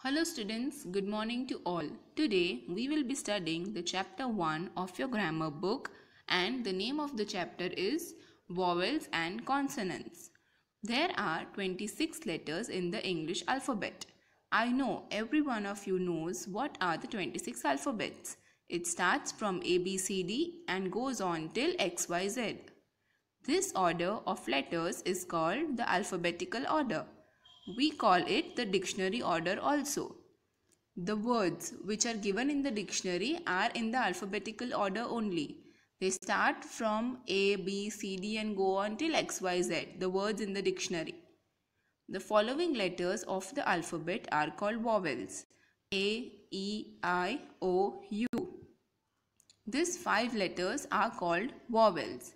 Hello students, good morning to all. Today we will be studying the chapter 1 of your grammar book and the name of the chapter is Vowels and Consonants. There are 26 letters in the English alphabet. I know every one of you knows what are the 26 alphabets. It starts from A, B, C, D and goes on till X, Y, Z. This order of letters is called the alphabetical order. We call it the dictionary order also. The words which are given in the dictionary are in the alphabetical order only. They start from A, B, C, D and go on till X, Y, Z, the words in the dictionary. The following letters of the alphabet are called vowels. A, E, I, O, U. These 5 letters are called vowels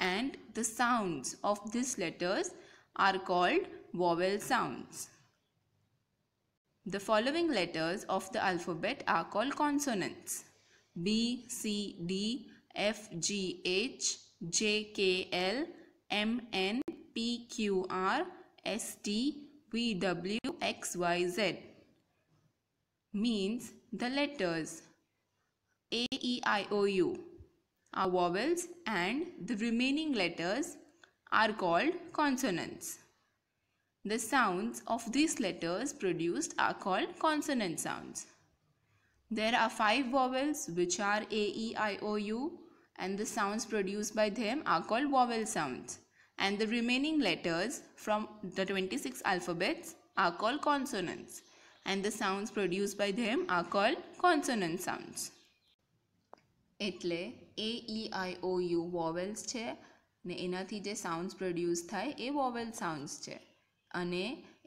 and the sounds of these letters are called vowel sounds. The following letters of the alphabet are called consonants. B, C, D, F, G, H, J, K, L, M, N, P, Q, R, S, T, V, W, X, Y, Z. Means the letters A, E, I, O, U are vowels and the remaining letters are called consonants. The sounds of these letters produced are called consonant sounds. There are 5 vowels which are A, E, I, O, U and the sounds produced by them are called vowel sounds. And the remaining letters from the 26 alphabets are called consonants and the sounds produced by them are called consonant sounds. એટલે A, E, I, O, U vowels છે ને એનાથી જે sounds produce થાય એ vowel sounds છે અને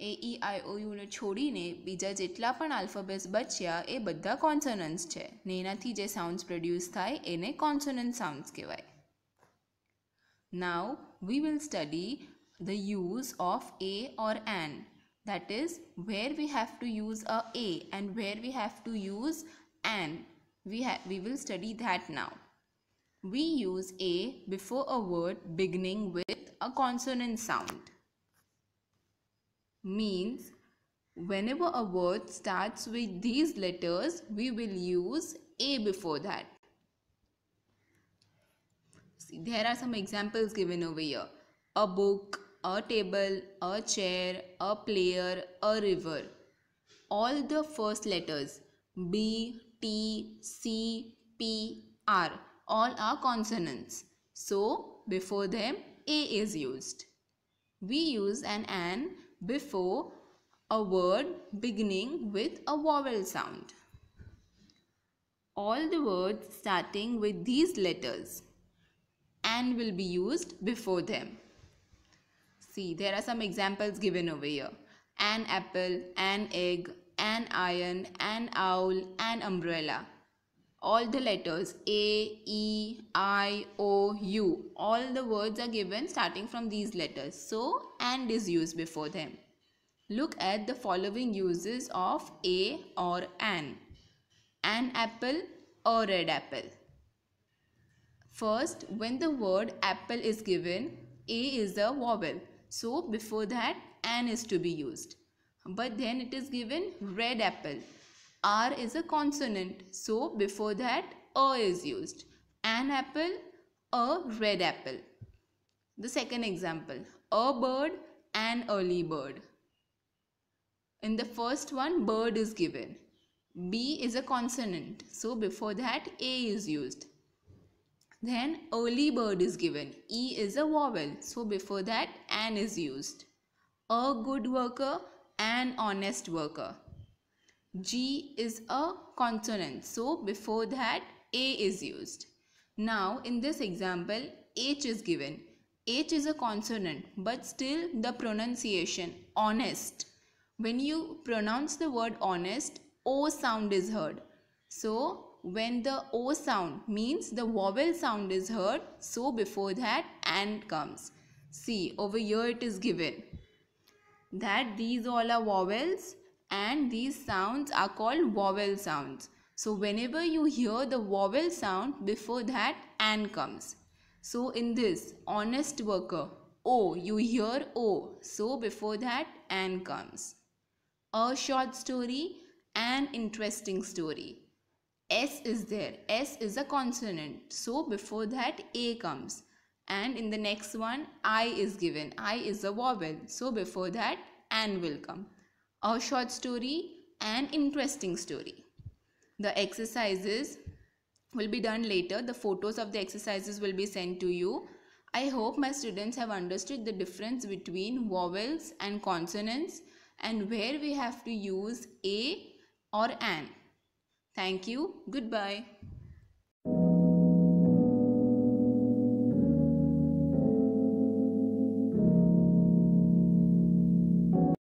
A, E, I, O, U ને છોડીને બીજા જેટલા પણ આલ્ફાબેટ્સ બચ્યા એ બધા કોન્સોનન્ટ્સ છે ને એનાથી જે સાઉન્ડ્સ પ્રોડ્યુસ થાય એને કોન્સોનન્ટ સાઉન્ડ્સ કહેવાય. Now we will study the use of a or an. That is where we have to use a and where we have to use an. We will study that now. We use a before a word beginning with a consonant sound. Means whenever a word starts with these letters, we will use a before that. See, there are some examples given over here. A book, a table, a chair, a player, a river. All the first letters B, T, C, P, R all are consonants. So before them a is used. We use an before a word beginning with a vowel sound. All the words starting with these letters an will be used before them. See, there are some examples given over here. An apple, an egg, an iron, an owl, an umbrella. All the letters A, E, I, O, U. All the words are given starting from these letters. So, and is used before them. Look at the following uses of a or an. An apple, a red apple. First, when the word apple is given, a is a vowel. So, before that, an is to be used. But then it is given red apple. R is a consonant. So, before that, a is used. An apple, a red apple. The second example, a bird, an early bird. In the first one, bird is given. B is a consonant. So, before that, a is used. Then early bird is given. E is a vowel. So before that an is used. A good worker, an honest worker. G is a consonant. So before that a is used. Now in this example H is given. H is a consonant but still the pronunciation honest. When you pronounce the word honest, O sound is heard. So when the O sound means the vowel sound is heard, so before that an comes. See, over here it is given that these all are vowels and these sounds are called vowel sounds. So whenever you hear the vowel sound, before that an comes. So in this honest worker, O, you hear O, so before that an comes. a short story, an interesting story. S is there. S is a consonant. So before that A comes. And in the next one I is given. I is a vowel. So before that an will come. A short story, an interesting story. The exercises will be done later. The photos of the exercises will be sent to you. I hope my students have understood the difference between vowels and consonants and where we have to use a or an. Thank you. Goodbye.